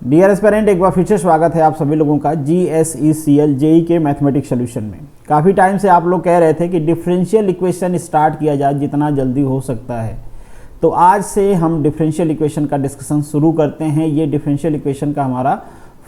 Dear aspirant, एक बार फिर से स्वागत है आप सभी लोगों का GSECL जेई के मैथमेटिक्स सॉल्यूशन में। काफ़ी टाइम से आप लोग कह रहे थे कि डिफरेंशियल इक्वेशन स्टार्ट किया जाए जितना जल्दी हो सकता है, तो आज से हम डिफरेंशियल इक्वेशन का डिस्कशन शुरू करते हैं। ये डिफरेंशियल इक्वेशन का हमारा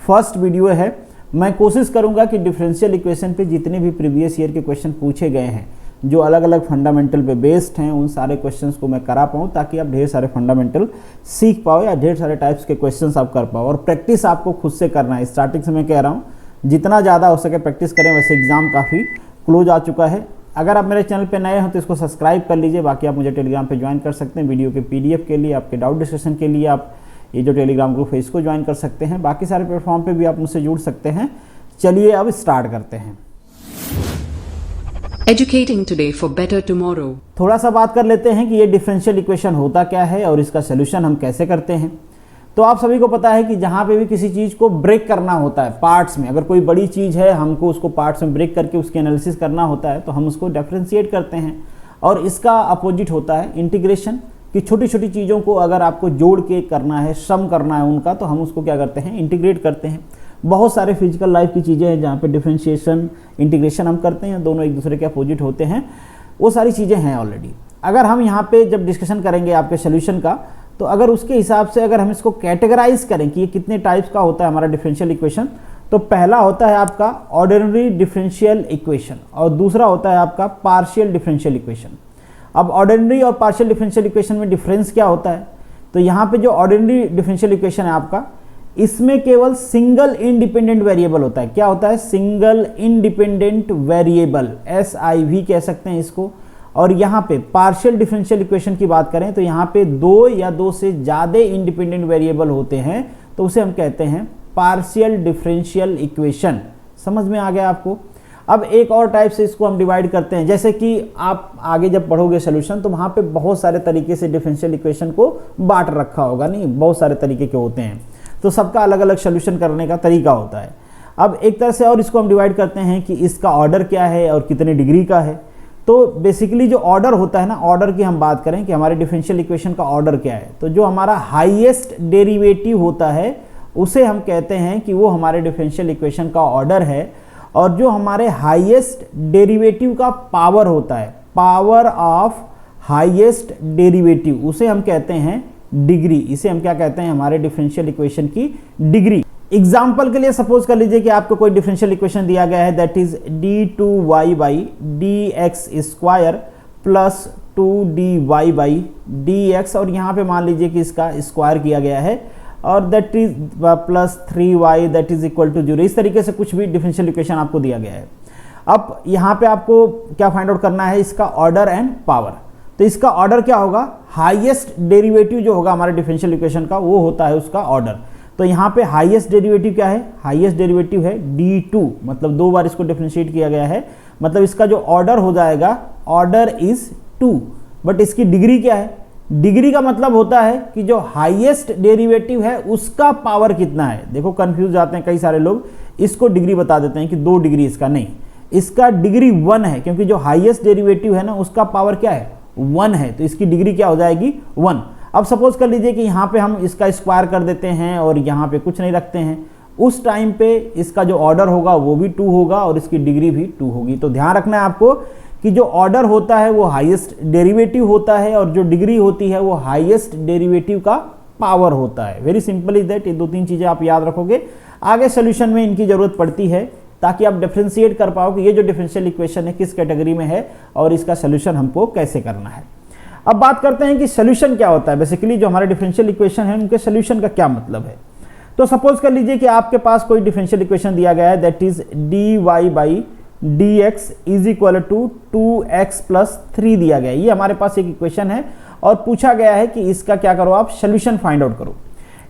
फर्स्ट वीडियो है। मैं कोशिश करूँगा कि डिफरेंशियल इक्वेशन पे जितने भी प्रीवियस ईयर के क्वेश्चन पूछे गए हैं, जो अलग अलग फंडामेंटल पे बेस्ड हैं, उन सारे क्वेश्चंस को मैं करा पाऊँ ताकि आप ढेर सारे फंडामेंटल सीख पाओ या ढेर सारे टाइप्स के क्वेश्चंस आप कर पाओ। और प्रैक्टिस आपको खुद से करना है। स्टार्टिंग से मैं कह रहा हूँ जितना ज़्यादा हो सके प्रैक्टिस करें। वैसे एग्ज़ाम काफ़ी क्लोज आ चुका है। अगर आप मेरे चैनल पे नए हो तो इसको सब्सक्राइब कर लीजिए। बाकी आप मुझे टेलीग्राम पे ज्वाइन कर सकते हैं। वीडियो के PDF के लिए, आपके डाउट डिस्कशन के लिए आप ये जो टेलीग्राम ग्रुप है इसको ज्वाइन कर सकते हैं। बाकी सारे प्लेटफॉर्म पर भी आप मुझसे जुड़ सकते हैं। चलिए अब स्टार्ट करते हैं। Educating today for better tomorrow. थोड़ा सा बात कर लेते हैं कि ये डिफरेंशियल इक्वेशन होता क्या है और इसका सलूशन हम कैसे करते हैं। तो आप सभी को पता है कि जहाँ पे भी किसी चीज़ को ब्रेक करना होता है पार्ट्स में, अगर कोई बड़ी चीज़ है हमको उसको पार्ट्स में ब्रेक करके उसकी एनालिसिस करना होता है तो हम उसको डिफरेंशिएट करते हैं। और इसका अपोजिट होता है इंटीग्रेशन, कि छोटी छोटी चीज़ों को अगर आपको जोड़ के करना है, सम करना है उनका, तो हम उसको क्या करते हैं, इंटीग्रेट करते हैं। बहुत सारे फिजिकल लाइफ की चीज़ें हैं जहाँ पे डिफरेंशिएशन इंटीग्रेशन हम करते हैं, दोनों एक दूसरे के अपोजिट होते हैं। वो सारी चीज़ें हैं ऑलरेडी। अगर हम यहाँ पे जब डिस्कशन करेंगे आपके सोल्यूशन का, तो अगर उसके हिसाब से अगर हम इसको कैटेगराइज करें कि ये कितने टाइप्स का होता है हमारा डिफरेंशियल इक्वेशन, तो पहला होता है आपका ऑर्डिनरी डिफरेंशियल इक्वेशन और दूसरा होता है आपका पार्शियल डिफरेंशियल इक्वेशन। अब ऑर्डिनरी और पार्शियल डिफरेंशियल इक्वेशन में डिफरेंस क्या होता है, तो यहाँ पे जो ऑर्डिनरी डिफरेंशियल इक्वेशन है आपका, इसमें केवल सिंगल इंडिपेंडेंट वेरिएबल होता है। क्या होता है? सिंगल इंडिपेंडेंट वेरिएबल, SIV कह सकते हैं इसको। और यहाँ पे पार्शियल डिफरेंशियल इक्वेशन की बात करें तो यहाँ पे दो या दो से ज़्यादा इंडिपेंडेंट वेरिएबल होते हैं, तो उसे हम कहते हैं पार्शियल डिफरेंशियल इक्वेशन। समझ में आ गया आपको? अब एक और टाइप से इसको हम डिवाइड करते हैं। जैसे कि आप आगे जब पढ़ोगे सोल्यूशन तो वहाँ पे बहुत सारे तरीके से डिफरेंशियल इक्वेशन को बांट रखा होगा, नहीं बहुत सारे तरीके के होते हैं, तो सबका अलग अलग सोल्यूशन करने का तरीका होता है। अब एक तरह से और इसको हम डिवाइड करते हैं कि इसका ऑर्डर क्या है और कितने डिग्री का है। तो बेसिकली जो ऑर्डर होता है ना, ऑर्डर की हम बात करें कि हमारे डिफरेंशियल इक्वेशन का ऑर्डर क्या है, तो जो हमारा हाईएस्ट डेरिवेटिव होता है उसे हम कहते हैं कि वो हमारे डिफरेंशियल इक्वेशन का ऑर्डर है। और जो हमारे हाईएस्ट डेरिवेटिव का पावर होता है, पावर ऑफ हाईएस्ट डेरिवेटिव, उसे हम कहते हैं डिग्री। इसे हम क्या कहते हैं, हमारे डिफरेंशियल इक्वेशन की डिग्री। एग्जाम्पल के लिए सपोज कर लीजिए कि आपको कोई डिफरेंशियल इक्वेशन दिया गया है, that is d2y by dx square plus 2dy by dx, और यहाँ पे मान लीजिए कि इसका स्क्वायर किया गया है और that is plus 3y that is equal to 0। इस तरीके से कुछ भी डिफरेंशियल इक्वेशन आपको दिया गया है। अब यहाँ पे आपको क्या फाइंड आउट करना है, इसका ऑर्डर एंड पावर। तो इसका ऑर्डर क्या होगा, हाईएस्ट डेरिवेटिव जो होगा हमारे डिफरेंशियल इक्वेशन का, वो होता है उसका ऑर्डर। तो यहाँ पे हाईएस्ट डेरिवेटिव क्या है, हाईएस्ट डेरिवेटिव है d2, मतलब दो बार इसको डिफरेंशिएट किया गया है, मतलब इसका जो ऑर्डर हो जाएगा, ऑर्डर इज 2। बट इसकी डिग्री क्या है, डिग्री का मतलब होता है कि जो हाईएस्ट डेरिवेटिव है उसका पावर कितना है। देखो कंफ्यूज जाते हैं कई सारे लोग, इसको डिग्री बता देते हैं कि 2 डिग्री, इसका नहीं, इसका डिग्री 1 है, क्योंकि जो हाईएस्ट डेरिवेटिव है ना उसका पावर क्या है, 1 है, तो इसकी डिग्री क्या हो जाएगी, 1। अब सपोज कर लीजिए कि यहाँ पे हम इसका स्क्वायर कर देते हैं और यहाँ पे कुछ नहीं रखते हैं, उस टाइम पे इसका जो ऑर्डर होगा वो भी 2 होगा और इसकी डिग्री भी 2 होगी। तो ध्यान रखना है आपको कि जो ऑर्डर होता है वो हाईएस्ट डेरिवेटिव होता है और जो डिग्री होती है वो हाईएस्ट डेरिवेटिव का पावर होता है। Very simple is that. ये 2-3 चीज़ें आप याद रखोगे, आगे सोल्यूशन में इनकी जरूरत पड़ती है ताकि आप डिफरेंशिएट कर पाओ कि ये जो डिफरेंशियल इक्वेशन है किस कैटेगरी में है और इसका सोल्यूशन हमको कैसे करना है। अब बात करते हैं कि सोल्यूशन क्या होता है। बेसिकली जो हमारे डिफरेंशियल इक्वेशन है उनके सोल्यूशन का क्या मतलब है। तो सपोज कर लीजिए कि आपके पास कोई डिफरेंशियल इक्वेशन दिया गया है, that is dy by dx is equal to 2x plus 3 दिया गया है। ये हमारे पास एक इक्वेशन है और पूछा गया है कि इसका क्या करो, आप सोल्यूशन फाइंड आउट करो।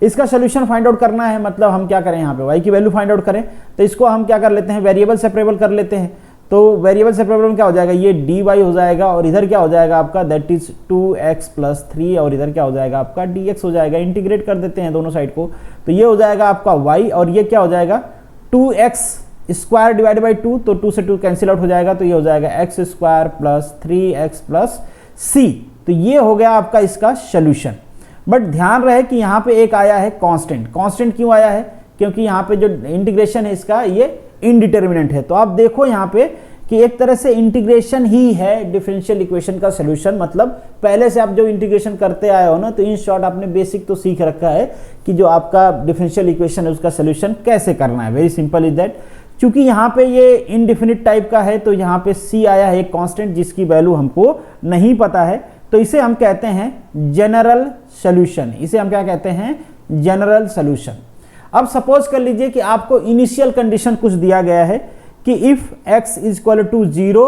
इसका सोल्यूशन फाइंड आउट करना है, मतलब हम क्या करें, यहाँ पे y की वैल्यू फाइंड आउट करें, तो इसको हम क्या कर लेते हैं, वेरिएबल सेपरेबल कर लेते हैं। तो वेरिएबल सेपरेबल में क्या हो जाएगा, ये dy हो जाएगा और इधर क्या हो जाएगा आपका, दैट इज 2x प्लस 3, और इधर क्या हो जाएगा आपका dx हो जाएगा। इंटीग्रेट कर देते हैं दोनों साइड को, तो ये हो जाएगा आपका y और ये क्या हो जाएगा 2x स्क्वायर डिवाइड बाई 2, तो 2 से 2 कैंसिल आउट हो जाएगा, तो ये हो जाएगा x square plus 3x plus c। तो ये हो गया आपका इसका सोल्यूशन। बट ध्यान रहे कि यहाँ पे एक आया है कांस्टेंट। कांस्टेंट क्यों आया है? क्योंकि यहाँ पे जो इंटीग्रेशन है इसका ये इनडिटर्मिनेंट है। तो आप देखो यहाँ पे कि एक तरह से इंटीग्रेशन ही है डिफरेंशियल इक्वेशन का सॉल्यूशन। मतलब पहले से आप जो इंटीग्रेशन करते आए हो ना, तो इन शॉर्ट आपने बेसिक तो सीख रखा है कि जो आपका डिफरेंशियल इक्वेशन है उसका सॉल्यूशन कैसे करना है। Very simple is that. चूंकि यहाँ पे ये इनडिफिनिट टाइप का है तो यहाँ पे c आया है एक कांस्टेंट जिसकी वैल्यू हमको नहीं पता है, तो इसे हम कहते हैं जनरल सॉल्यूशन। इसे हम क्या कहते हैं? General solution. अब सपोज कर लीजिए कि आपको इनिशियल कंडीशन कुछ दिया गया है कि if x is equal to 0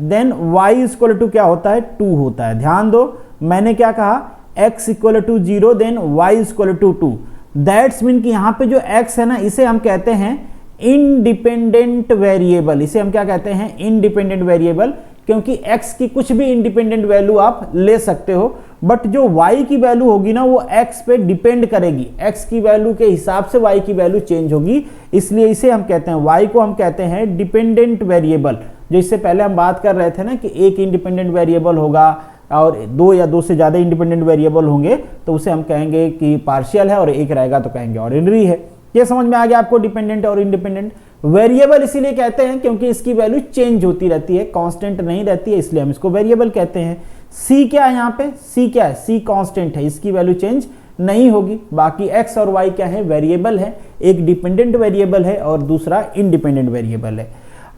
then y is equal to क्या होता है? 2 होता है। ध्यान दो, मैंने क्या कहा? x equal to 0 then y is equal to 2। That's mean कि यहाँ पे जो x है ना, इसे हम कहते हैं इंडिपेंडेंट वेरिएबल। इसे हम क्या कहते हैं? इंडिपेंडेंट वेरिएबल, क्योंकि x की कुछ भी इंडिपेंडेंट वैल्यू आप ले सकते हो, बट जो y की वैल्यू होगी ना वो x पे डिपेंड करेगी। x की वैल्यू के हिसाब से y की वैल्यू चेंज होगी, इसलिए इसे हम कहते हैं, y को हम कहते हैं डिपेंडेंट वेरिएबल। जो इससे पहले हम बात कर रहे थे ना कि एक इंडिपेंडेंट वेरिएबल होगा और दो या दो से ज़्यादा इंडिपेंडेंट वेरिएबल होंगे तो उसे हम कहेंगे कि पार्शियल है, और एक रहेगा तो कहेंगे ऑर्डिनरी है। ये समझ में आ गया आपको? डिपेंडेंट और इंडिपेंडेंट वेरिएबल इसीलिए कहते हैं क्योंकि इसकी वैल्यू चेंज होती रहती है, कांस्टेंट नहीं रहती है, इसलिए हम इसको वेरिएबल कहते हैं। सी क्या है यहाँ पे? सी क्या है? सी कांस्टेंट है, इसकी वैल्यू चेंज नहीं होगी। बाकी एक्स और वाई क्या है? वेरिएबल है। एक डिपेंडेंट वेरिएबल है और दूसरा इंडिपेंडेंट वेरिएबल है।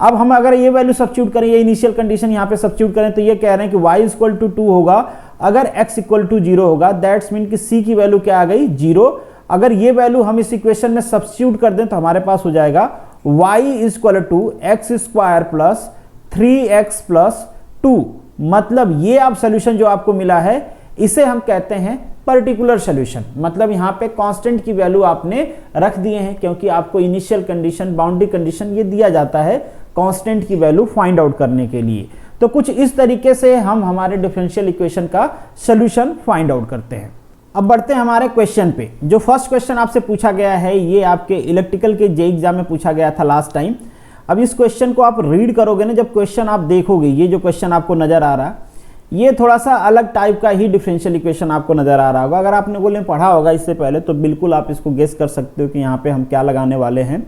अब हम अगर ये वैल्यू सब्स्टिट्यूट करें, ये इनिशियल कंडीशन यहाँ पे सब्स्टिट्यूट करें, तो ये कह रहे हैं कि y इक्वल टू 2 होगा अगर x इक्वल टू 0 होगा। दैट्स मीन कि c की वैल्यू क्या आ गई? 0। अगर ये वैल्यू हम इस इक्वेशन में सब्स्टिट्यूट कर दें तो हमारे पास हो जाएगा y equal to X square plus 3x plus 2। मतलब ये आप सोल्यूशन जो आपको मिला है इसे हम कहते हैं पर्टिकुलर सोल्यूशन। मतलब यहाँ पे कांस्टेंट की वैल्यू आपने रख दिए हैं, क्योंकि आपको इनिशियल कंडीशन, बाउंड्री कंडीशन ये दिया जाता है कांस्टेंट की वैल्यू फाइंड आउट करने के लिए। तो कुछ इस तरीके से हम हमारे डिफरेंशियल इक्वेशन का सोल्यूशन फाइंड आउट करते हैं। अब बढ़ते हैं हमारे क्वेश्चन पे। जो फर्स्ट क्वेश्चन आपसे पूछा गया है ये आपके इलेक्ट्रिकल के जे एग्जाम में पूछा गया था लास्ट टाइम। अब इस क्वेश्चन को आप रीड करोगे ना, जब क्वेश्चन आप देखोगे, ये जो क्वेश्चन आपको नजर आ रहा है ये थोड़ा सा अलग टाइप का ही डिफरेंशियल इक्वेशन आपको नजर आ रहा होगा। अगर आपने बोले पढ़ा होगा इससे पहले तो बिल्कुल आप इसको गेस कर सकते हो कि यहाँ पे हम क्या लगाने वाले हैं।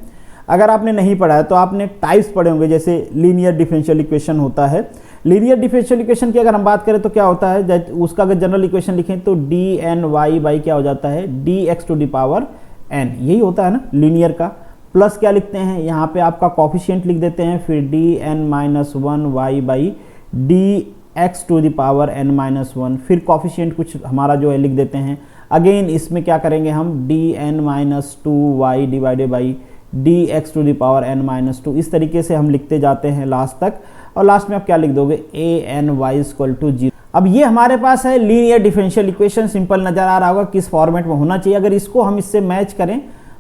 अगर आपने नहीं पढ़ा है तो आपने टाइप्स पढ़े होंगे, जैसे लीनियर डिफरेंशियल इक्वेशन होता है। लीनियर डिफरेंशियल इक्वेशन की अगर हम बात करें तो क्या होता है, उसका अगर जनरल इक्वेशन लिखें तो डी एन वाई बाई क्या हो जाता है? D X to the power N. यही होता है ना लीनियर का। प्लस क्या लिखते हैं यहाँ पे? आपका कॉफिशिएंट लिख देते हैं, फिर D N minus 1 Y by D X to the power N minus 1। फिर कॉफिशिएंट कुछ हमारा जो है लिख देते हैं। अगेन इसमें क्या करेंगे हम? D N minus 2 Y divided by D X to the power N minus 2। इस तरीके से हम लिखते जाते हैं लास्ट तक, और लास्ट में आप क्या लिख दोगे? A N Y equal to 0। अब ये हमारे पास है लीनियर डिफरेंशियल इक्वेशन। सिंपल नजर आ रहा होगा किस फॉर्मेट में होना चाहिए। अगर इसको हम इससे मैच करें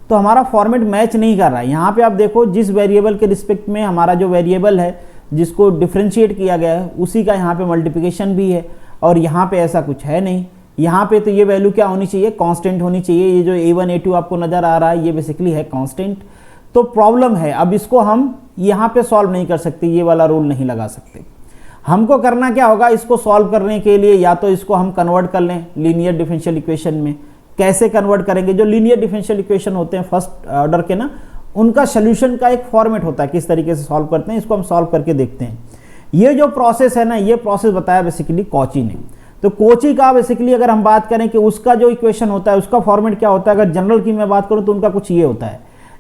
तो हमारा फॉर्मेट मैच नहीं कर रहा है। यहाँ पे आप देखो जिस वेरिएबल के रिस्पेक्ट में हमारा जो वेरिएबल है जिसको डिफ्रेंशिएट किया गया है उसी का यहाँ पे मल्टीप्लिकेशन भी है, और यहाँ पे ऐसा कुछ है नहीं। यहाँ पे तो ये वैल्यू क्या होनी चाहिए? कांस्टेंट होनी चाहिए। ये जो a1 a2 आपको नजर आ रहा है ये बेसिकली है कांस्टेंट। तो प्रॉब्लम है, अब इसको हम यहाँ पे सॉल्व नहीं कर सकते, ये वाला रूल नहीं लगा सकते। हमको करना क्या होगा? इसको सॉल्व करने के लिए या तो इसको हम कन्वर्ट कर लें लीनियर डिफरेंशियल इक्वेशन में। कैसे कन्वर्ट करेंगे? जो लीनियर डिफरेंशियल इक्वेशन होते हैं फर्स्ट ऑर्डर के ना, उनका सोल्यूशन का एक फॉर्मेट होता है, किस तरीके से सॉल्व करते हैं। इसको हम सॉल्व करके देखते हैं। ये जो प्रोसेस है ना, ये प्रोसेस बताया बेसिकली कॉची ने। तो कॉची का बेसिकली अगर हम बात करें कि उसका जो इक्वेशन होता है उसका फॉर्मेट क्या होता है, अगर जनरल की मैं बात करूं तो उनका कुछ ये होता है,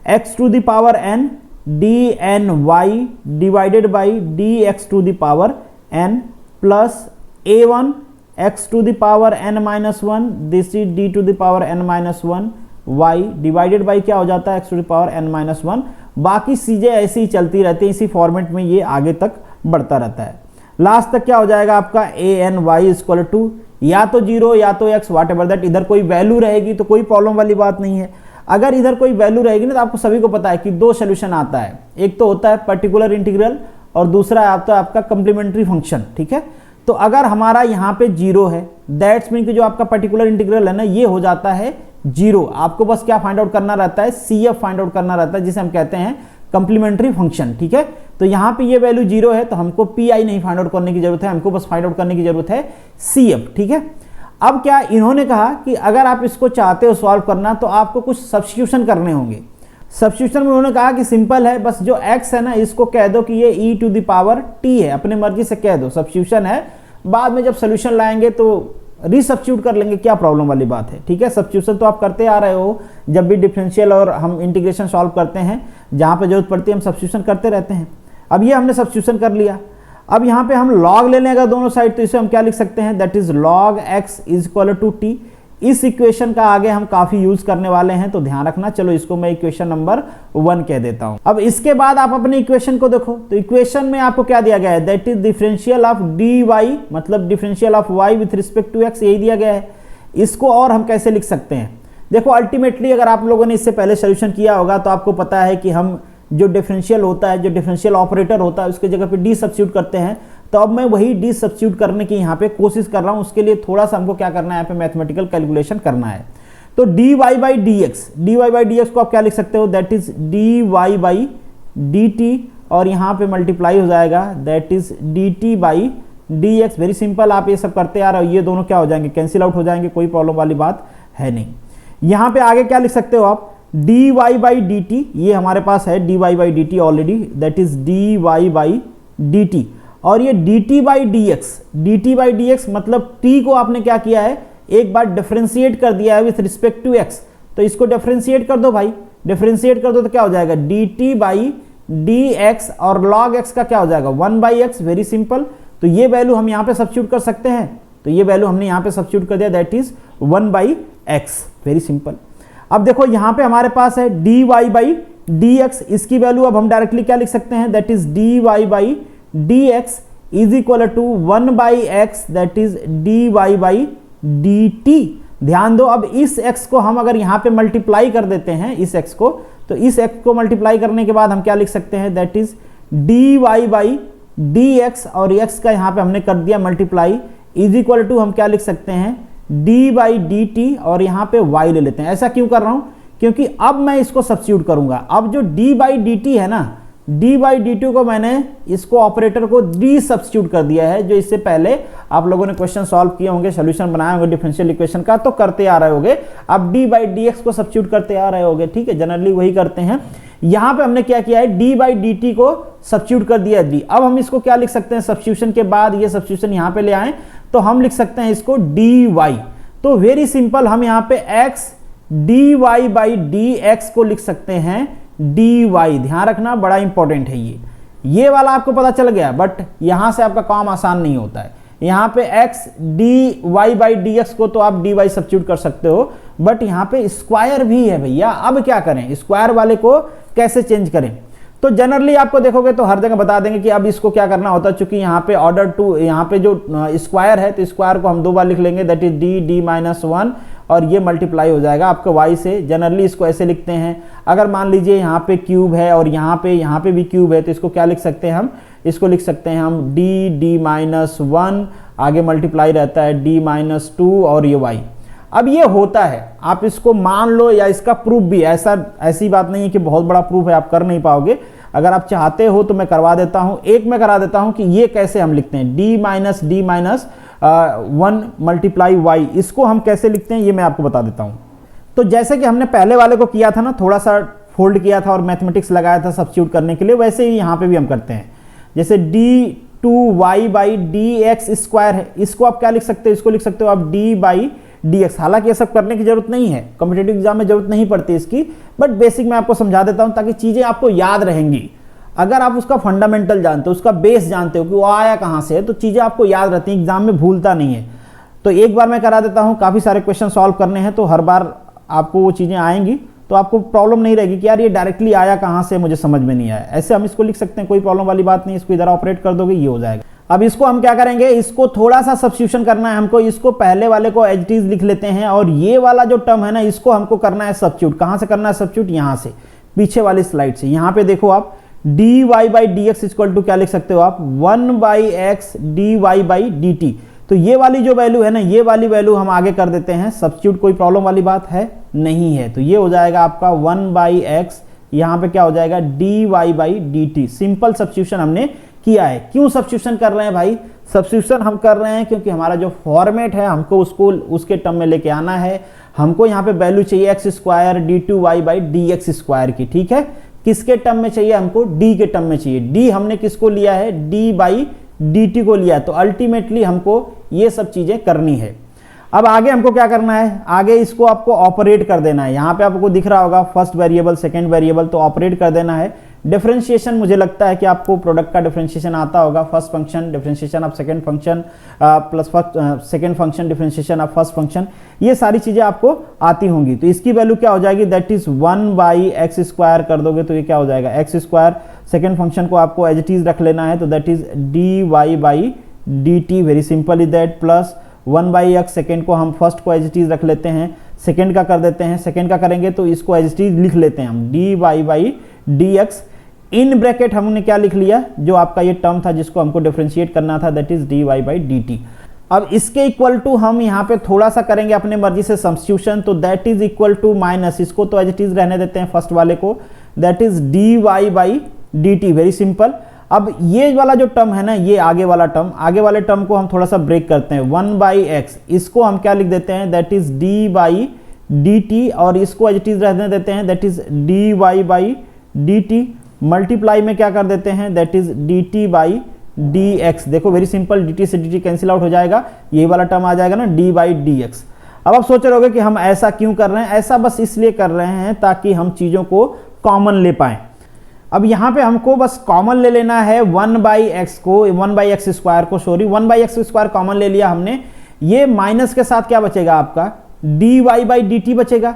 X to the power N D N Y divided by D X to the power N plus A one X to the power N minus 1, this is D to the power N minus 1 y divided by क्या हो जाता है? X to the power N minus 1। बाकी चीजें ऐसी ही चलती रहती हैं, इसी फॉर्मेट में ये आगे तक बढ़ता रहता है। लास्ट तक क्या हो जाएगा आपका? A N Y equal to या तो 0 या तो x वाट एवर दैट। इधर कोई वैल्यू रहेगी तो कोई प्रॉब्लम वाली बात नहीं है। अगर इधर कोई वैल्यू रहेगी ना तो आपको सभी को पता है कि दो सोल्यूशन आता है, एक तो होता है पर्टिकुलर इंटीग्रल और दूसरा आता है आपका कंप्लीमेंट्री फंक्शन। ठीक है, तो अगर हमारा यहाँ पे 0 है दैट्स मीन कि जो आपका पर्टिकुलर इंटीग्रल है ना ये हो जाता है 0। आपको बस क्या फाइंड आउट करना रहता है? CF फाइंड आउट करना रहता है, जिसे हम कहते हैं कंप्लीमेंट्री फंक्शन। ठीक है, तो यहाँ पे ये वैल्यू 0 है तो हमको PI नहीं फाइंड आउट करने की जरूरत है, हमको बस फाइंड आउट करने की जरूरत है CF। ठीक है, अब क्या इन्होंने कहा कि अगर आप इसको चाहते हो सॉल्व करना तो आपको कुछ सब्स्टिट्यूशन करने होंगे। सब्स्टिट्यूशन में उन्होंने कहा कि सिंपल है, बस जो x है ना इसको कह दो कि ये e to the power t है, अपने मर्जी से कह दो, सब्स्टिट्यूशन है, बाद में जब सोल्यूशन लाएंगे तो रीसब्स्टिट्यूट कर लेंगे, क्या प्रॉब्लम वाली बात है। ठीक है, सब्स्टिट्यूशन तो आप करते आ रहे हो, जब भी डिफरेंशियल और हम इंटीग्रेशन सॉल्व करते हैं, जहाँ पे जरूरत पड़ती है हम सब्स्टिट्यूशन करते रहते हैं। अब ये हमने सब्स्टिट्यूशन कर लिया। अब यहाँ पे हम लॉग ले लें अगर दोनों साइड, तो इसे हम क्या लिख सकते हैं, that is log x is equal to t। इस इक्वेशन का आगे हम काफी यूज करने वाले हैं, तो ध्यान रखना। चलो इसको मैं इक्वेशन नंबर 1 कह देता हूं। अब इसके बाद आप अपने इक्वेशन को देखो, तो इक्वेशन में आपको क्या दिया गया है, that is differential of dy, मतलब differential of y with respect to x, यही दिया गया है। इसको और हम कैसे लिख सकते हैं, देखो अल्टीमेटली अगर आप लोगों ने इससे पहले सोल्यूशन किया होगा तो आपको पता है कि हम जो डिफरेंशियल होता है, जो डिफरेंशियल ऑपरेटर होता है, उसके जगह पे डी सब्स्टिट्यूट करते हैं। तो अब मैं वही डी सब्स्टिट्यूट करने की यहाँ पे कोशिश कर रहा हूँ। उसके लिए थोड़ा सा हमको क्या करना है, यहाँ पे मैथमेटिकल कैलकुलेशन करना है। तो dy बाई dx को आप क्या लिख सकते हो, that is dy by dt, और यहाँ पे मल्टीप्लाई हो जाएगा, that is dt by dx। Very simple, आप ये सब करते आ रहे हो, ये दोनों क्या हो जाएंगे, कैंसिल आउट हो जाएंगे, कोई प्रॉब्लम वाली बात है नहीं। यहाँ पे आगे क्या लिख सकते हो आप, dy बाई dt, ये हमारे पास है dy by dt already, that is dy by dt, और ये dt बाई dx, मतलब t को आपने क्या किया है, एक बार डिफरेंशिएट कर दिया है विथ रिस्पेक्ट टू x, तो इसको डिफरेंशिएट कर दो भाई, डिफरेंशिएट कर दो तो क्या हो जाएगा, dt बाई dx, और log x का क्या हो जाएगा, 1 बाई x। वेरी सिंपल, तो ये वैल्यू हम यहाँ पे सब्स्टिट्यूट कर सकते हैं, तो ये वैल्यू हमने यहाँ पे सब्स्टिट्यूट कर दिया, that is 1 by x। Very simple. अब देखो यहाँ पे हमारे पास है dy बाई dx, इसकी वैल्यू अब हम डायरेक्टली क्या लिख सकते हैं, that is dy by dx is equal to 1 by x, that is dy by dt। ध्यान दो, अब इस x को हम अगर यहाँ पे मल्टीप्लाई कर देते हैं, इस x को, तो इस x को मल्टीप्लाई करने के बाद हम क्या लिख सकते हैं, that is dy by dx, और x का यहाँ पे हमने कर दिया मल्टीप्लाई, इज इक्वल टू हम क्या लिख सकते हैं, d बाई dt, और यहाँ पे y ले लेते हैं। ऐसा क्यों कर रहा हूँ, क्योंकि अब मैं इसको सब्स्टिट्यूट करूंगा। अब जो d बाई dt है ना, d बाई dt को मैंने इसको ऑपरेटर को d सब्स्टिट्यूट कर दिया है, जो इससे पहले आप लोगों ने क्वेश्चन सॉल्व किए होंगे, सोल्यूशन बनाए होंगे डिफरेंशियल इक्वेशन का, तो करते आ रहे होंगे। अब d बाई dx को सब्स्टिट्यूट करते आ रहे होंगे, ठीक है, जनरली वही करते हैं। यहाँ पे हमने क्या किया है, d बाई dt को सब्स्टिट्यूट कर दिया d। अब हम इसको क्या लिख सकते हैं, सब्स्टिट्यूशन के बाद ये सब्स्टिट्यूशन यहाँ पे ले आए तो हम लिख सकते हैं इसको dy। तो वेरी सिंपल, हम यहाँ पे x dy बाई dx को लिख सकते हैं dy। ध्यान रखना, बड़ा इंपॉर्टेंट है ये वाला आपको पता चल गया, बट यहां से आपका काम आसान नहीं होता है। यहाँ पे x dy बाई dx को तो आप dy सब्स्टिट्यूट कर सकते हो, बट यहाँ पे स्क्वायर भी है भैया। अब क्या करें, स्क्वायर वाले को कैसे चेंज करें, तो जनरली आपको देखोगे तो हर जगह बता देंगे कि अब इसको क्या करना होता है, चूंकि यहाँ पे ऑर्डर टू, यहाँ पे जो स्क्वायर है, तो स्क्वायर को हम 2 बार लिख लेंगे, दैट इज d माइनस 1, और ये मल्टीप्लाई हो जाएगा आपके y से। जनरली इसको ऐसे लिखते हैं। अगर मान लीजिए यहाँ पे क्यूब है और यहाँ पे भी क्यूब है, तो इसको क्या लिख सकते हैं हम, इसको लिख सकते हैं हम d माइनस 1, आगे मल्टीप्लाई रहता है d माइनस 2, और ये y। अब ये होता है, आप इसको मान लो, या इसका प्रूफ भी, ऐसी बात नहीं है कि बहुत बड़ा प्रूफ है, आप कर नहीं पाओगे। अगर आप चाहते हो तो मैं करवा देता हूं, मैं करा देता हूं कि ये कैसे हम लिखते हैं, d माइनस 1 मल्टीप्लाई y, इसको हम कैसे लिखते हैं ये मैं आपको बता देता हूं। तो जैसे कि हमने पहले वाले को किया था ना, थोड़ा सा फोल्ड किया था और मैथमेटिक्स लगाया था सब्स्टिट्यूट करने के लिए, वैसे ही यहाँ पे भी हम करते हैं। जैसे d2y बाई dx स्क्वायर है, इसको आप क्या लिख सकते हो, इसको लिख सकते हो आप d बाई dx। हालांकि ये सब करने की जरूरत नहीं है, कॉम्पिटिटिव एग्जाम में जरूरत नहीं पड़ती इसकी, बट बेसिक मैं आपको समझा देता हूं ताकि चीजें आपको याद रहेंगी। अगर आप उसका फंडामेंटल जानते हो, उसका बेस जानते हो कि वो आया कहां से है, तो चीजें आपको याद रहती हैं, एग्जाम में भूलता नहीं है। तो एक बार मैं करा देता हूं, काफी सारे क्वेश्चन सॉल्व करने हैं, तो हर बार आपको वो चीजें आएंगी, तो आपको प्रॉब्लम नहीं रहेगी कि यार ये डायरेक्टली आया कहां से, मुझे समझ में नहीं आया। ऐसे हम इसको लिख सकते हैं, कोई प्रॉब्लम वाली बात नहीं, इसको इधर ऑपरेट कर दोगे, ये हो जाएगा। अब इसको हम क्या करेंगे, इसको थोड़ा सा सब्स्टिट्यूशन करना है हमको, इसको पहले वाले को एज इट इज लिख लेते हैं, और ये वाला जो टर्म है ना, इसको हमको करना है सब्स्टिट्यूट। कहां से करना है सब्स्टिट्यूट, यहां से, पीछे वाली स्लाइड से। यहां पे देखो आप dy by dx equal to क्या लिख सकते हो आप, 1 by x dy by dt। तो ये वाली जो वैल्यू है ना, ये वाली वैल्यू हम आगे कर देते हैं सब्स्टिट्यूट, कोई प्रॉब्लम वाली बात है नहीं है। तो ये हो जाएगा आपका 1 बाई x, यहाँ पे क्या हो जाएगा dy by dt। Simple substitution हमने किया है। क्यों सब्स्टिट्यूशन कर रहे हैं भाई? सब्स्टिट्यूशन हम कर रहे हैं क्योंकि हमारा जो फॉर्मेट है हमको उसको उसके टर्म में लेके आना है। हमको यहाँ पे वैल्यू चाहिए X square D two Y by D X square की, ठीक है। किसके टर्म में चाहिए? हमको डी के टर्म में चाहिए। डी हमने किसको लिया है? डी बाई डी टी को लिया है। तो अल्टीमेटली हमको ये सब चीजें करनी है। अब आगे हमको क्या करना है? आगे इसको आपको ऑपरेट कर देना है। यहाँ पे आपको दिख रहा होगा फर्स्ट वेरिएबल सेकंड वेरिएबल, तो ऑपरेट कर देना है। डिफरेंशिएशन मुझे लगता है कि आपको प्रोडक्ट का डिफरेंशिएशन आता होगा। First function differentiation of second function plus second function differentiation of first function, ये सारी चीजें आपको आती होंगी। तो इसकी वैल्यू क्या हो जाएगी? That is 1 by x square कर दोगे तो ये क्या हो जाएगा? X square. सेकंड फंक्शन को आपको एज इट इज रख लेना है, तो that is D Y by D T, very simple is that, plus 1 by X. Second को हम फर्स्ट को एज इट इज रख लेते हैं, सेकेंड का कर देते हैं। सेकेंड का करेंगे तो इसको एज इट इज लिख लेते हैं हम, D Y by D X. In bracket हमने क्या लिख लिया? जो आपका ये टर्म था जिसको हमको डिफरेंशिएट करना था, that is D Y by D T. अब इसके इक्वल टू हम यहाँ पे थोड़ा सा करेंगे अपने मर्जी से सब्स्टिट्यूशन, तो that is equal to minus, इसको तो एज इट इज रहने देते हैं फर्स्ट वाले को, that is D Y by D T, very simple. अब ये वाला जो टर्म है ना, ये आगे वाला टर्म, आगे वाले टर्म को हम थोड़ा सा ब्रेक करते हैं। 1 बाई एक्स, इसको हम क्या लिख देते हैं? That is D by D T, और इसको एज इट इज रहने देते हैं, that is D Y by D T. Multiply में क्या कर देते हैं? That is D T by D X. देखो वेरी सिंपल, डी टी से डी टी कैंसिल आउट हो जाएगा, ये वाला टर्म आ जाएगा ना, डी बाई डी एक्स। अब आप सोच रहे होगे कि हम ऐसा क्यों कर रहे हैं? ऐसा बस इसलिए कर रहे हैं ताकि हम चीजों को कॉमन ले पाएं। अब यहाँ पे हमको बस कॉमन ले लेना है 1 बाई एक्स को, 1 बाई एक्स स्क्वायर को, sorry 1 by x square common ले लिया हमने। ये माइनस के साथ क्या बचेगा आपका? D Y by D T बचेगा,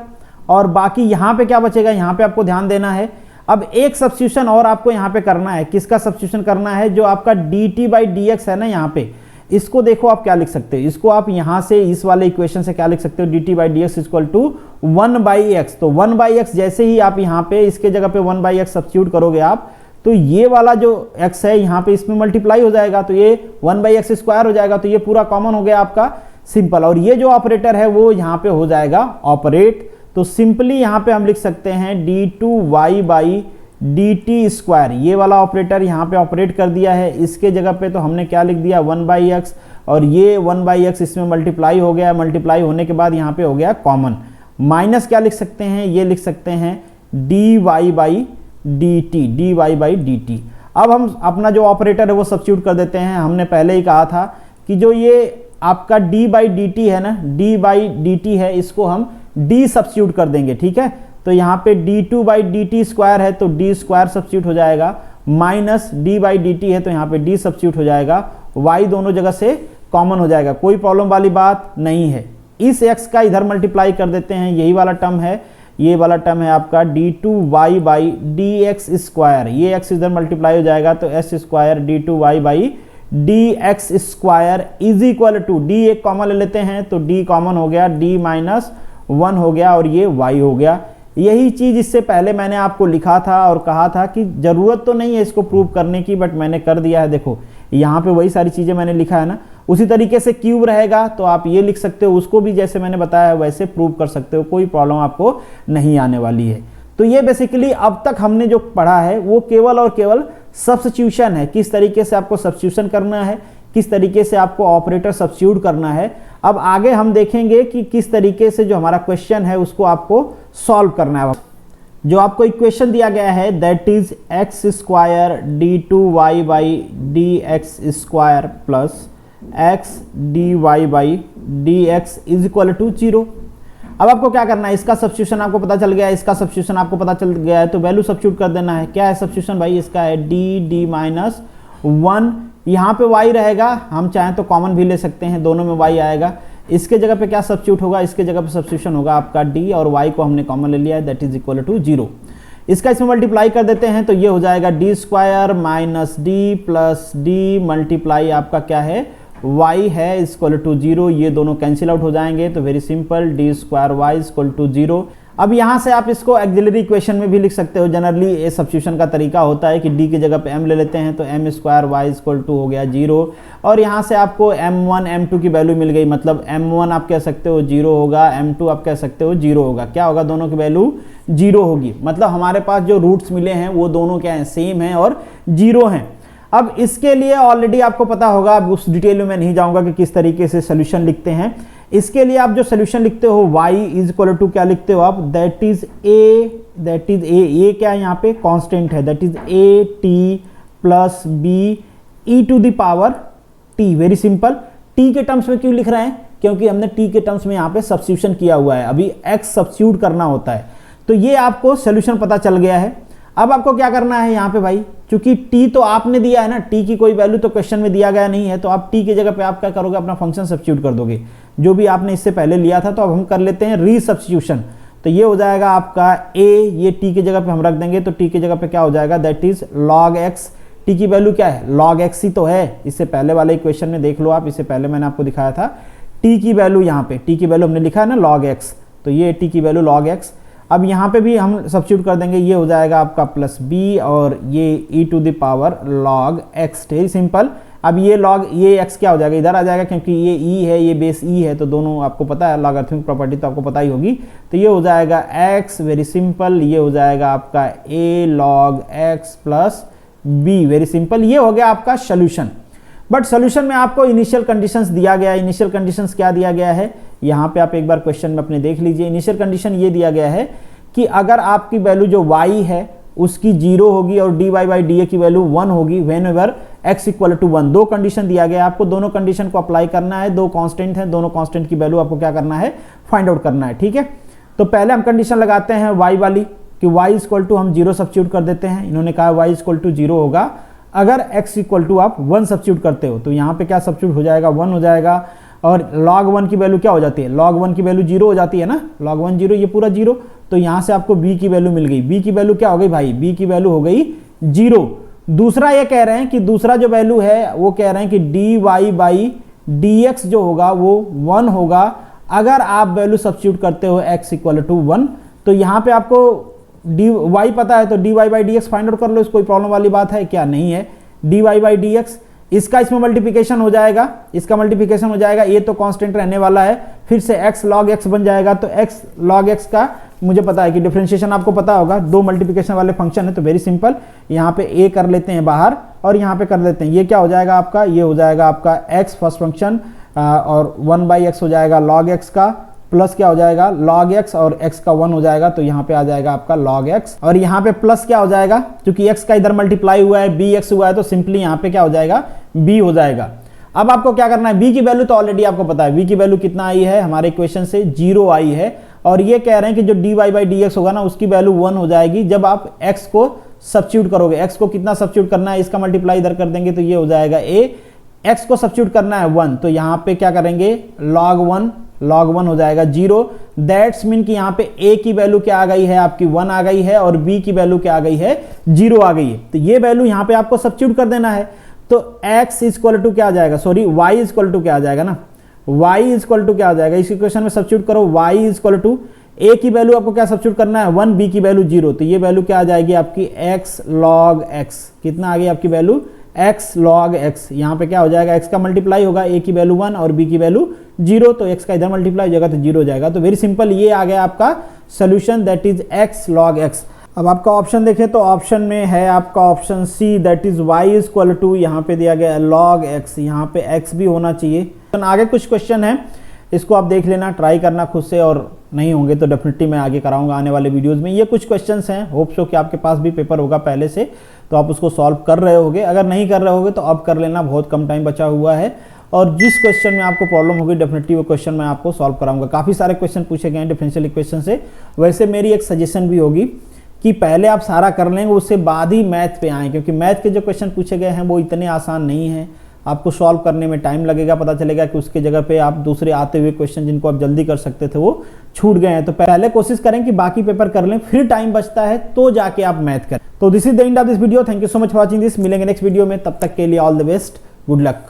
और बाकी यहाँ पे क्या बचेगा? यहाँ पे आपको ध्यान देना है। अब एक सब्स्टिट्यूशन और आपको यहाँ पे करना है। किसका सब्स्टिट्यूशन करना है? जो आपका D T by D x है ना, यहाँ पे इसको देखो आप क्या लिख सकते हो? इसको आप यहाँ से इस वाले इक्वेशन से क्या लिख सकते हो? D T by D X equal to 1 by X. तो 1 बाई एक्स जैसे ही आप यहाँ पे इसके जगह पे 1 बाई एक्स सब्स्टिट्यूट करोगे आप, तो ये वाला जो x है यहाँ पे इसमें मल्टीप्लाई हो जाएगा, तो ये 1 बाई एक्स स्क्वायर हो जाएगा। तो ये पूरा कॉमन हो गया आपका, सिंपल। और ये जो ऑपरेटर है वो यहाँ पे हो जाएगा ऑपरेट। तो सिंपली यहाँ पे हम लिख सकते हैं D two Y by D T square, ये वाला ऑपरेटर यहाँ पे ऑपरेट कर दिया है। इसके जगह पे तो हमने क्या लिख दिया? 1 बाई एक्स, और ये 1 बाई एक्स इसमें मल्टीप्लाई हो गया। मल्टीप्लाई होने के बाद यहाँ पे हो गया कॉमन। माइनस क्या लिख सकते हैं? ये लिख सकते हैं D Y by D T, D Y by D T. अब हम अपना जो ऑपरेटर है वो सब्स्टिट्यूट कर देते हैं। हमने पहले ही कहा था कि जो ये आपका डी बाई डी टी है ना, डी बाई डी टी है, इसको हम डी सब्स्टिट्यूट कर देंगे, ठीक है। तो यहाँ पे D two by D T square है तो डी स्क्वायर सब्स्टिट्यूट हो जाएगा, minus D by D T है तो यहाँ पे डी सब्स्टिट्यूट हो जाएगा। वाई दोनों जगह से कॉमन हो जाएगा, कोई प्रॉब्लम वाली बात नहीं है। इस एक्स का इधर मल्टीप्लाई कर देते हैं, यही वाला टर्म है, ये वाला टर्म है आपका D two Y by D X square. ये एक्स इधर मल्टीप्लाई हो जाएगा तो S square D two Y by D X square is equal to, D एक कॉमन ले लेते हैं तो डी कॉमन हो गया, डी माइनस 1 हो गया और ये वाई हो गया। यही चीज इससे पहले मैंने आपको लिखा था और कहा था कि जरूरत तो नहीं है इसको प्रूव करने की, बट मैंने कर दिया है। देखो यहाँ पे वही सारी चीजें मैंने लिखा है ना, उसी तरीके से क्यूब रहेगा तो आप ये लिख सकते हो, उसको भी जैसे मैंने बताया वैसे प्रूव कर सकते हो, कोई प्रॉब्लम आपको नहीं आने वाली है। तो ये बेसिकली अब तक हमने जो पढ़ा है वो केवल और केवल सब्स्टिट्यूशन है, किस तरीके से आपको सब्स्टिट्यूशन करना है, किस तरीके से आपको ऑपरेटर सब्स्टिट्यूट करना है। अब आगे हम देखेंगे कि किस तरीके से जो हमारा क्वेश्चन है उसको आपको सॉल्व करना है। जो आपको इक्वेशन दिया गया है that is X square D two Y by D X square plus X D Y by D X is equal to 0। अब आपको क्या करना है, इसका सब्स्टिट्यूशन आपको पता चल गया है, इसका सब्स्टिट्यूशन आपको पता चल गया है, तो वैल्यू सब्स्टिट्यूट कर देना है। क्या है सब्स्टिट्यूशन भाई? इसका है डी माइनस 1, यहाँ पे y रहेगा, हम चाहें तो कॉमन भी ले सकते हैं, दोनों में y आएगा। इसके जगह पे क्या सब्स्टिट्यूट होगा? इसके जगह पे सब्स्टिट्यूशन होगा आपका d और y को हमने कॉमन ले लिया है, दैट इज इक्वल टू 0। इसका इसमें मल्टीप्लाई कर देते हैं तो ये हो जाएगा D square minus D plus D multiply आपका क्या है y है इक्वल टू 0। ये दोनों कैंसिल आउट हो जाएंगे तो very simple D square Y equal to 0। अब यहाँ से आप इसको एक्सिलरी इक्वेशन में भी लिख सकते हो। जनरली ये सब्स्टिट्यूशन का तरीका होता है कि d की जगह पे m ले लेते हैं तो m square Y equal to हो गया 0, और यहाँ से आपको m1 m2 की वैल्यू मिल गई, मतलब m1 आप कह सकते हो 0 होगा, m2 आप कह सकते हो 0 होगा। क्या होगा? दोनों की वैल्यू 0 होगी, मतलब हमारे पास जो रूट्स मिले हैं वो दोनों क्या हैं? सेम हैं और 0 हैं। अब इसके लिए ऑलरेडी आपको पता होगा, अब उस डिटेल में मैं नहीं जाऊंगा कि किस तरीके से सोल्यूशन लिखते हैं। इसके लिए आप जो सोल्यूशन लिखते हो y इज इक्वल टू क्या लिखते हो आप, दैट इज ए क्या है यहाँ पे कांस्टेंट है, that is A T plus B E to the power T. Very simple. T के टर्म्स में क्यों लिख रहे हैं, क्योंकि हमने टी के टर्म्स में यहाँ पे सब्स्टिट्यूशन किया हुआ है, अभी x सब्स्टिट्यूट करना होता है। तो ये आपको सोल्यूशन पता चल गया है। अब आपको क्या करना है यहाँ पे भाई, चूंकि t तो आपने दिया है ना, t की कोई वैल्यू तो क्वेश्चन में दिया गया नहीं है, तो आप t की जगह पे आप क्या करोगे, अपना फंक्शन सब्स्टिट्यूट कर दोगे जो भी आपने इससे पहले लिया था। तो अब हम कर लेते हैं रीसब्स्टिट्यूशन। तो ये हो जाएगा आपका a, ये t की जगह पे हम रख देंगे, तो t की जगह पे क्या हो जाएगा, that is log x। t की वैल्यू क्या है, log x ही तो है, इससे पहले वाले इक्वेशन में देख लो आप, इससे पहले मैंने आपको दिखाया था t की वैल्यू, यहाँ पे t की वैल्यू हमने लिखा है ना log x, तो ये t की वैल्यू log x। अब यहाँ पे भी हम सब्स्टिट्यूट कर देंगे, ये हो जाएगा आपका प्लस b और ये e to the power log x। Very simple. अब ये log ये x क्या हो जाएगा, इधर आ जाएगा, क्योंकि ये e है, ये बेस e है, तो दोनों आपको पता है, लॉगरिथमिक प्रॉपर्टी तो आपको पता ही होगी। तो ये हो जाएगा x, वेरी सिंपल। ये हो जाएगा आपका a log x plus b, very simple. ये हो गया आपका सोल्यूशन। बट सोल्यूशन में आपको इनिशियल कंडीशंस दिया गया है। इनिशियल कंडीशंस क्या दिया गया है, यहाँ पे आप एक बार क्वेश्चन में अपने देख लीजिए। इनिशियल कंडीशन ये दिया गया है कि अगर आपकी वैल्यू जो y है उसकी 0 होगी और dy बाई डी की वैल्यू 1 होगी whenever x equal to 1। दो कंडीशन दिया गया है आपको, दोनों कंडीशन को अप्लाई करना है। दो कांस्टेंट हैं, दोनों कांस्टेंट की वैल्यू आपको क्या करना है, फाइंड आउट करना है। ठीक है, तो पहले हम कंडीशन लगाते हैं y वाली कि y इक्वल टू हम 0 सब्स्टिट्यूट कर देते हैं। इन्होंने कहा y इक्वल टू 0 होगा अगर x इक्वल टू आप 1 सब्स्टिट्यूट करते हो, तो यहाँ पे क्या सब्स्टिट्यूट हो जाएगा, 1 हो जाएगा। और log 1 की वैल्यू क्या हो जाती है, log 1 की वैल्यू 0 हो जाती है ना, log 1 0, ये पूरा 0। तो यहाँ से आपको b की वैल्यू मिल गई। b की वैल्यू क्या हो गई भाई, b की वैल्यू हो गई 0। दूसरा ये कह रहे हैं कि दूसरा जो वैल्यू है वो कह रहे हैं कि dy बाई dx जो होगा वो 1 होगा अगर आप वैल्यू सब्स्टिट्यूट करते हो x इक्वल टू 1। तो यहाँ पे आपको dy पता है, तो dy by dx find out कर लो। इस कोई प्रॉब्लम वाली बात है क्या, नहीं है। dy बाई dx, इसका इसमें मल्टीप्लिकेशन हो जाएगा, इसका मल्टीप्लिकेशन हो जाएगा, ये तो कांस्टेंट रहने वाला है, फिर से x log x बन जाएगा। तो x log x का मुझे पता है कि डिफरेंशिएशन आपको पता होगा, दो मल्टीप्लिकेशन वाले फंक्शन है, तो वेरी सिंपल। यहाँ पे a कर लेते हैं बाहर और यहाँ पे कर लेते हैं, ये क्या हो जाएगा आपका, ये हो जाएगा आपका x फर्स्ट फंक्शन और 1/x हो जाएगा log x का, प्लस क्या हो जाएगा log x और x का 1 हो जाएगा, तो यहाँ पे आ जाएगा आपका log x। और यहाँ पे प्लस क्या हो जाएगा, क्योंकि x का इधर मल्टीप्लाई हुआ है, bx हुआ है, तो सिंपली यहाँ पे क्या हो जाएगा, b हो जाएगा। अब आपको क्या करना है, b की वैल्यू तो ऑलरेडी आपको पता है, b की वैल्यू कितना आई है हमारे इक्वेशन से, 0 आई है। और ये कह रहे हैं कि जो dy बाई dx होगा ना उसकी वैल्यू 1 हो जाएगी जब आप x को सब्स्टिट्यूट करोगे। x को कितना सब्स्टिट्यूट करना है, इसका मल्टीप्लाई इधर कर देंगे, तो ये हो जाएगा a। x को सब्स्टिट्यूट करना है 1, तो यहाँ पे क्या करेंगे, log 1 हो जाएगा 0। दैट्स मीन कि यहाँ पे a की वैल्यू क्या आ गई है आपकी, 1 आ गई है, और b की वैल्यू क्या आ गई है, 0 आ गई है। तो ये वैल्यू यहाँ पे आपको सब्स्टिट्यूट कर देना है। तो x इक्वल टू क्या आ जाएगा, सॉरी y इक्वल टू क्या आ जाएगा ना, y इक्वल टू क्या आ जाएगा, इस इक्वेशन में सब्स्टिट्यूट करो, y इक्वल टू a की वैल्यू आपको क्या सब्स्टिट्यूट करना है 1, b की वैल्यू 0, तो ये वैल्यू क्या आ जाएगी आपकी x log x। कितना आ गई आपकी वैल्यू, x log x। यहाँ पे क्या हो जाएगा, x का मल्टीप्लाई होगा, a की वैल्यू 1 और b की वैल्यू 0, तो x का इधर मल्टीप्लाई हो जाएगा तो 0 हो जाएगा। तो वेरी सिंपल, ये आ गया आपका solution, that is x log x। अब आपका ऑप्शन देखें तो ऑप्शन में है आपका option C, that is y equal to, यहाँ पे दिया गया log x, यहाँ पे x भी होना चाहिए। आगे कुछ क्वेश्चन है, इसको आप देख लेना, ट्राई करना खुद से, और नहीं होंगे तो डेफिनेटली मैं आगे कराऊंगा आने वाले वीडियोस में। ये कुछ क्वेश्चंस हैं, होप सो कि आपके पास भी पेपर होगा पहले से, तो आप उसको सॉल्व कर रहे होगे। अगर नहीं कर रहे होगे तो अब कर लेना, बहुत कम टाइम बचा हुआ है। और जिस क्वेश्चन में आपको प्रॉब्लम होगी डेफिनेटली वो क्वेश्चन मैं आपको सॉल्व कराऊंगा। काफ़ी सारे क्वेश्चन पूछे गए हैं डिफरेंशियल इक्वेशन से। वैसे मेरी एक सजेशन भी होगी कि पहले आप सारा कर लेंगे, उससे बाद ही मैथ पे आएँ, क्योंकि मैथ के जो क्वेश्चन पूछे गए हैं वो इतने आसान नहीं हैं, आपको सॉल्व करने में टाइम लगेगा। पता चलेगा कि उसके जगह पे आप दूसरे आते हुए क्वेश्चन जिनको आप जल्दी कर सकते थे वो छूट गए हैं। तो पहले कोशिश करें कि बाकी पेपर कर लें, फिर टाइम बचता है तो जाके आप मैथ करें। तो this is the end of this video. Thank you so much for watching this. मिलेंगे नेक्स्ट वीडियो में, तब तक के लिए all the best, good luck.